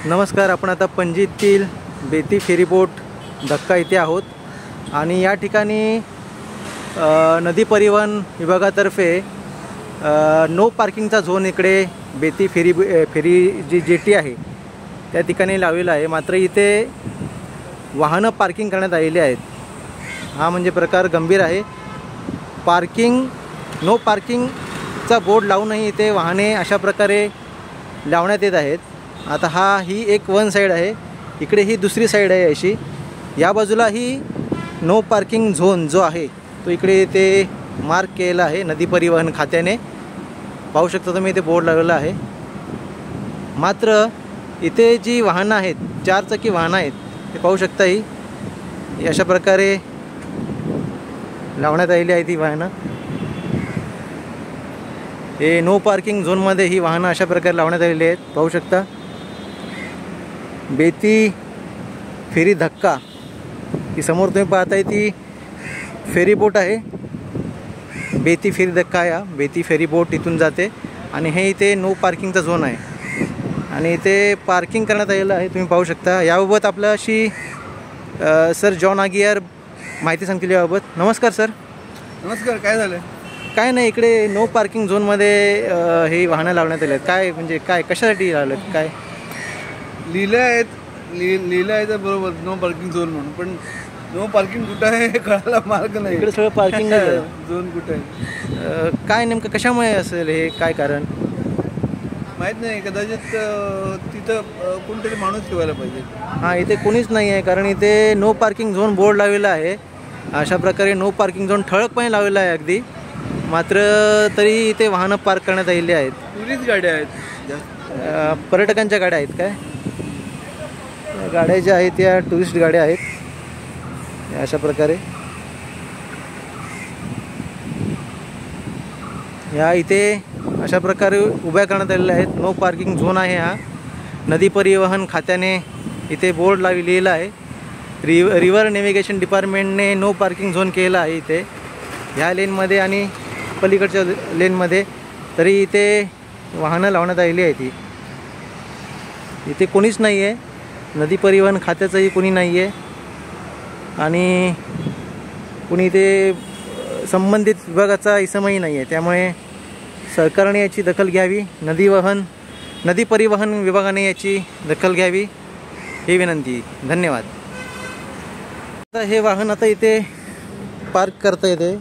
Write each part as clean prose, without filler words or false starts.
नमस्कार, आपण आता पणजीतील बेती फेरीबोट धक्का इथे आहोत आणि या ठिकाणी नदी परिवहन विभागातर्फे नो पार्किंगचा झोन इकडे बेती फेरी जी जेटी आहे त्या ठिकाणी लावलेला आहे। मात्र इथे वाहनं पार्किंग करण्यात आलेली आहेत। हा म्हणजे प्रकार गंभीर आहे। नो पार्किंगचा बोर्ड लावूनही इथे वाहने अशा प्रकारे लावण्यात येत आहेत। आता ही एक वन साईड आहे, इकडे ही दुसरी साईड आहे अशी। या बाजूला ही नो पार्किंग झोन जो आहे तो इकडे ते मार्क केलेला आहे नदी परिवहन खात्याने। पाहू शकता तुम्ही इथे बोर्ड लावलेला आहे। मात्र इथे जी वाहनं आहेत, 4 चाकी वाहनं आहेत, ते पाहू शकता ही अशा प्रकारे लावण्यात आलेली आहे। ती वाहनं हे नो पार्किंग झोनमध्ये ही वाहनं अशा प्रकारे लावण्यात आलेली आहेत। पाहू शकता बेती फेरी धक्का ही समोर तुम्ही पाहताय ती फेरी बोट आहे। बेती फेरी धक्का या बेती फेरी बोट इथून जाते आणि हे इथे नो पार्किंगचा झोन आहे आणि इथे पार्किंग करण्यात आलेलं आहे। तुम्ही पाहू शकता। याबाबत आपल्याशी सर जॉन आगियार माहिती सांगतील याबाबत। नमस्कार सर। नमस्कार। काय झालं? काय नाही, इकडे नो पार्किंग झोनमध्ये हे वाहनं लावण्यात आले आहेत। काय म्हणजे काय कशासाठी लावलं, काय लिहिलं आहे तर बरोबर नो पार्किंग झोन म्हणून, पण नो पार्किंग कुठं आहे हे कळायला मार्ग नाही। इकडे सगळं पार्किंग झोन कुठं आहे, काय नेमकं कशामुळे असेल, हे काय कारण माहीत नाही। कदाचित तिथं कोणतरी माणूस ठेवायला पाहिजे। हां, इथे कोणीच नाही आहे, कारण इथे नो पार्किंग झोन बोर्ड लावलेला आहे। अशा प्रकारे नो पार्किंग झोन ठळकपणे लावलेला आहे अगदी। मात्र तरी इथे वाहनं पार्क करण्यात आलेली आहेत। टुरिस्ट गाड्या आहेत, पर्यटकांच्या गाड्या आहेत। काय गाड्या ज्या आहेत त्या टुरिस्ट गाड्या आहेत। अशा प्रकारे या इथे अशा प्रकारे उभ्या करण्यात आलेल्या आहेत। नो पार्किंग झोन आहे हा। नदी परिवहन खात्याने इथे बोर्ड लिहिलेला आहे। रिव्हर नेव्हिगेशन डिपार्टमेंटने नो पार्किंग झोन केला आहे इथे ह्या लेनमध्ये आणि पलीकडच्या लेनमध्ये। तरी इथे वाहनं लावण्यात आलेली आहे ती। इथे कोणीच नाही आहे, नदी परिवहन खात्याचंही कोणी नाही आहे आणि कोणी इथे संबंधित विभागाचा इसमही नाही आहे। त्यामुळे सरकारने याची दखल घ्यावी, नदी परिवहन विभागाने याची दखल घ्यावी ही विनंती। धन्यवाद। आता हे वाहन आता इथे पार्क करता येते।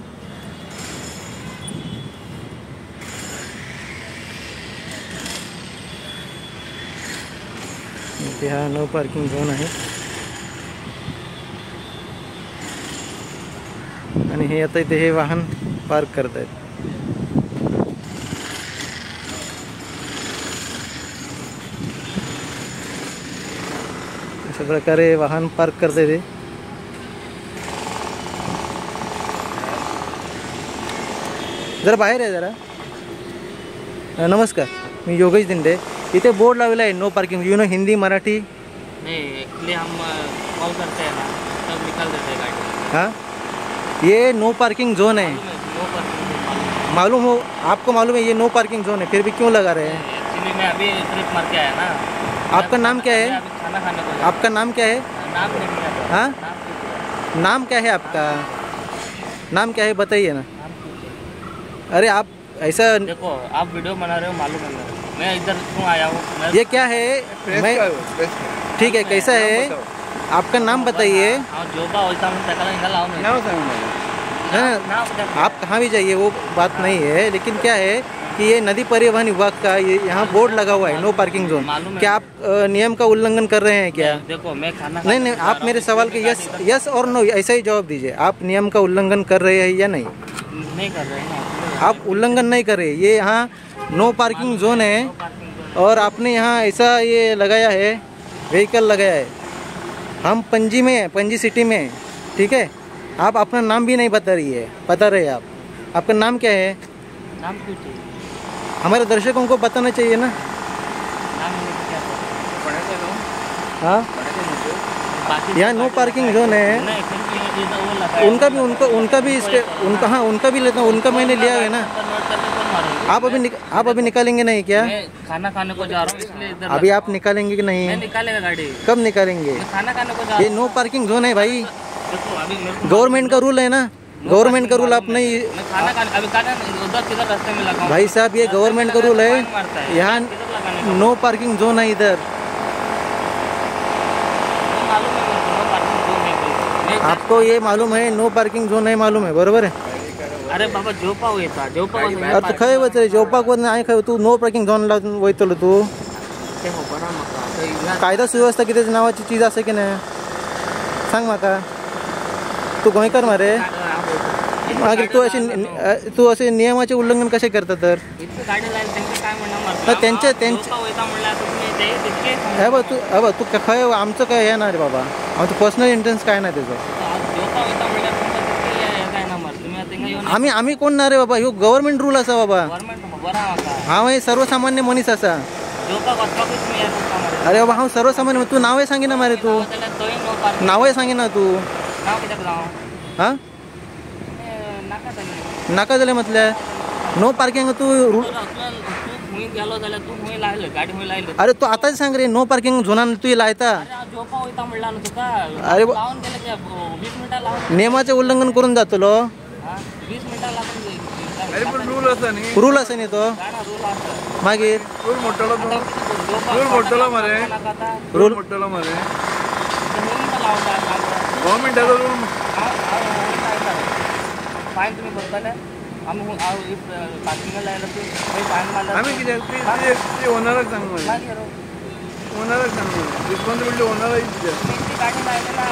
इथे हा नो पार्किंग झोन आहे आणि हे आता इथे हे वाहन पार्क करत आहेत। अशा प्रकारे वाहन पार्क करता येते। जरा बाहेर आहे जरा। नमस्कार, मी योगेश दिंडे। इथे बोर्ड लावलेला आहे no parking. You know Hindi Marathi नहीं, एक्चुअली हम कॉल करते हैं ना तब निकाल देते हैं गाड़ी। हाँ, ये नो पार्किंग जोन है। नो पार्किंग मालूम हो आपको? मालूम है ये नो पार्किंग जोन है, फिर भी क्यों लगा रहे हैं? एक्चुअली मैं अभी ट्रिप मार के आया ना। आपका नाम क्या है? अभी खाना खाने को आपका नाम क्या है? नाम नहीं पता। हाँ, नाम क्या है आपका? नाम क्या है बताइए ना। अरे आप ऐसा देखो, आप वीडियो बना रहे हो, मालूम है मेरे। मैं इधर क्यों आया हूँ? ये क्या है? मैं ठीक है, कैसा है आपका नाम बताइए। हाँ, जोबा वैसा मैं तकला निकल आऊँ मैं। आप कहाँ भी जाइए, वो बात नहीं है। लेकिन क्या है कि ये नदी परिवहन विभाग का ये यहाँ बोर्ड लगा हुआ है नो पार्किंग जोन। क्या आप नियम का उल्लंघन कर रहे हैं क्या? देखो, मैं खाना नहीं, आप मेरे सवाल के यस और नो ऐसा ही जवाब दीजिए। आप नियम का उल्लंघन कर रहे हैं या नहीं? नहीं कर रहे हैं। आप उल्लंघन नहीं कर रहे। ये यहाँ नो पार्किंग जोन है और आपने यहाँ ऐसा ये लगाया है, व्हीकल लगाया है। हम पणजी में हैं, पणजी सिटी में, ठीक है। आप अपना नाम भी नहीं बता रहे आप। आपका नाम क्या है? नाम क्यों चाहिए? हमारे दर्शकों को बताना चाहिए ना। नाम क्या? हाँ, बाकी यहाँ नो पार्किंग जोन है। नहीं, क्योंकि इधर वो लगा है। उनका भी लेता हूँ, उनका मैंने लिया है ना। नोट करके कौन मारेगा? आप अभी निकालेंगे नहीं क्या? मैं खाना खाने को जा रहा हूँ, इसलिए इधर अभी आप निकालेंगे कि नहीं? मैं निकालेगा गाड़ी। कब निकालेंगे? मैं खाना खाने को जा ये रहा नो पार्किंग जोन है भाई, हूँ। देखो अभी मेरे को गवर्नमेंट का रूल है ना, गवर्नमेंट का रूल आप नहीं। मैं खाना खाने अभी खाना उधर किधर रास्ते में लगा हूँ। भाई साहब ये गवर्नमेंट का रूल फाइन मारता है, है। यहाँ किधर लगाने का? नो पार्किंग जोन है इधर। वो मालूम है मेरे को, नो पार्किंग जोन है बोल के। आपको ये मालूम है नो पार्किंग जोन है, मालूम है बरोबर है? अरे बाबा झोपा येता झोपा अरे खंय वचरे जेवपाक वचना हांवें खंय तू नो पार्किंग जोन वयतलो तू? ते खबर ना म्हाका. कायदा सुव्यवस्था कितें नांवाची चीज आसा की ना, सांग म्हाका. तू गोंयकार मरे, मागीर तू असे नियमाचे उल्लंघन कशें करता तर? इतकं गाडी लायला तेंका काय म्हणणार तर त्यांचे झोपा वयता म्हणल्यार तुम्ही ते तितके हे बघ तू खंय आमचं काय हे ना रे बाबा, आमचं पर्सनल इंटरेस्ट काय नाही त्याचं. झोपा वयता म्हणल्यार तुमका तितके हे काय ना मार तुम्ही तेंका येऊन आम्ही कोण ना रे बाबा, ह्यो गव्हर्नमेंट रूल असा बाबा. गव्हर्नमेंट खबर हा म्हाका हांव हे सर्वसामान्य मनीस असा. झोपा वचपाकूच तुम्ही येता मारे. अरे बाबा हांव सर्वसामान्य, तू नावय सांगिना मरे, तू जाल्यार थंय नो पार्किंग नावय सांगिना तू. नाव कित्याक जावं हां नाका जाल्यार नाका जाल्यार म्हटल्यार नो पार्किंग तू रूल. तू हुंय गेलो जाल्यार तू हुंय लायलं गाडी हुंय लायलं. अरे तू आताच सांग रे, नो पार्किंग झोनान तू लायता. अरे हांव झोपा वयता म्हणला न्हू तुका. अरे लावून गेले ते 20 मिनिटां लावून नियमाचे उल्लंघन करून जातलो. 20 मिनिटां लागून अरे पण रूल असा न्ही, रूल असा न्ही तो. रूल आसता मागीर रूल मोठलो तो, रूल मोठलो मरे, रूल मोठलो मरे. गव्हर्नमेंटाचो रूल फायन तुम्ही भरतले आम्ही पार्किंग लायला फायन मारला आम्ही कित्याक ते ओनराक सांग मरे, ओनराक सांग मरे, रिस्पॉन्सिबिलिटी ओनराक. गाडी लायलेला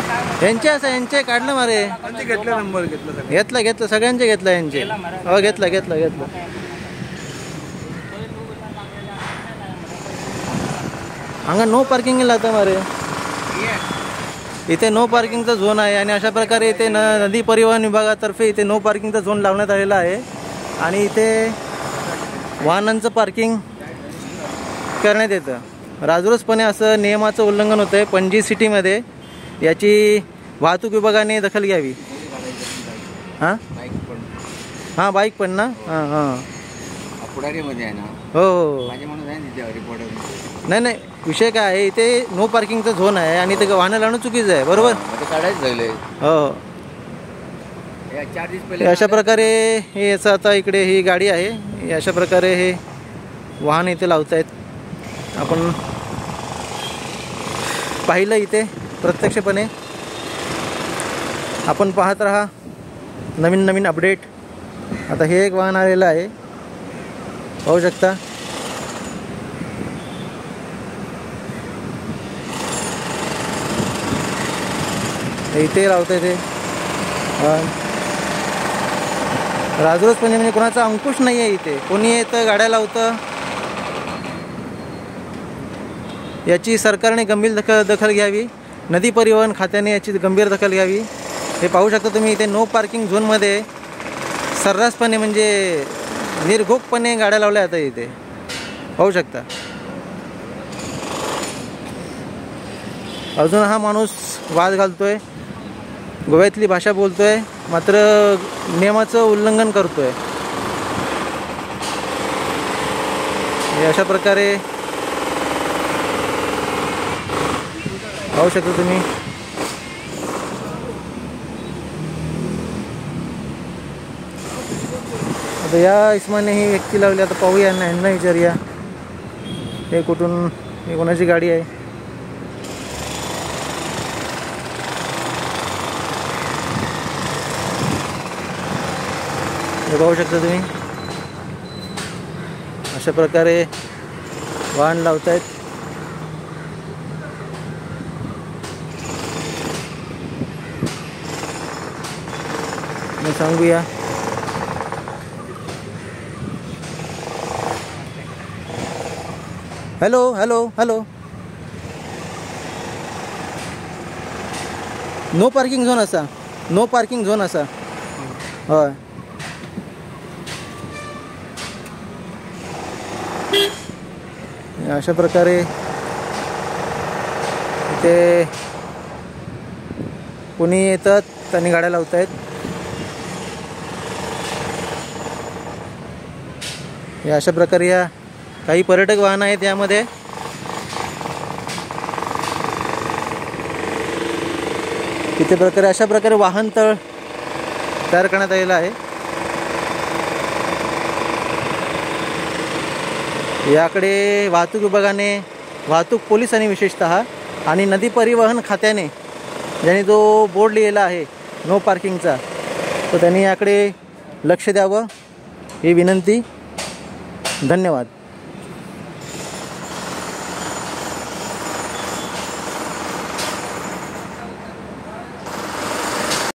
काय यांचे असं यांचे काढलं मारे. ते घेतला नंबर घेतला सगळं. घेतलं सगळ्यांचे घेतलं यांचे. हो घेतलं. हांगा नो पार्किंग लावता मारे. इथे नो पार्किंगचा झोन आहे आणि अशा प्रकारे इथे नदी परिवहन विभागातर्फे इथे नो पार्किंगचा झोन लावण्यात आलेला आहे आणि इथे वाहनांचं पार्किंग करण्यात येतं. राजरोसपणे असं नियमाचं उल्लंघन होतं आहे पणजी सिटीमध्ये. याची वाहतूक विभागाने दखल घ्यावी. हां बाईक पण ना. हां पुढारीमध्ये आहे ना, हो. माझे म्हणून आहे ना रिपोर्टर. नाही विषय काय आहे, इथे नो पार्किंगचा झोन आहे आणि ते वाहनं लावणं चुकीचं आहे, बरोबर. ते काढायचं झालंय. हो 4 दिवस हे पहिले अशा प्रकारे हे याचं आता इकडे ही गाडी आहे, अशा प्रकारे हे वाहन इथे लावत आहेत. आपण पाहिलं इथे प्रत्यक्षपणे. आपण पाहत राहा नवीन अपडेट. आता हे एक वाहन आलेलं आहे, पाहू शकता. इथे लावतं ते राजरोसपणे, म्हणजे कोणाचा अंकुश नाही आहे इथे. कोणी येतं गाड्या लावतं. याची सरकारने गंभीर दखल घ्यावी. नदी परिवहन खात्याने याची गंभीर दखल घ्यावी. हे पाहू शकता तुम्ही इथे नो पार्किंग झोनमध्ये सर्रासपणे म्हणजे निर्घोकपणे गाड्या लावल्या जातात इथे, पाहू शकता. अजून हा माणूस वाद घालतोय, गोव्यातली भाषा बोलतोय, मात्र नियमाचं उल्लंघन करतोय. हे अशा प्रकारे पाहू शकता तुम्ही. आता या इस्माने ही व्यक्ती लावली. आता पाहूया यांना विचारूया हे कुठून, हे कोणाची गाडी आहे. हे पाहू शकता तुम्ही अशा प्रकारे वाहन लावतायत. मी सांगूया हॅलो नो पार्किंग झोन असा, नो पार्किंग झोन असा. हय अशा प्रकारे इथे कोणी येतात त्यांनी गाड्या लावत आहेत. या अशा प्रकारे या काही पर्यटक वाहन आहेत यामध्ये. इथे प्रकारे अशा प्रकारे वाहनतळ तयार करण्यात आलेला आहे. याकडे वाहतूक विभागाने, वाहतूक पोलिसांनी विशेषतः आणि नदी परिवहन खात्याने ज्यांनी जो बोर्ड लिहिलेला आहे नो पार्किंगचा, तो त्यांनी याकडे लक्ष द्यावं ही विनंती. धन्यवाद.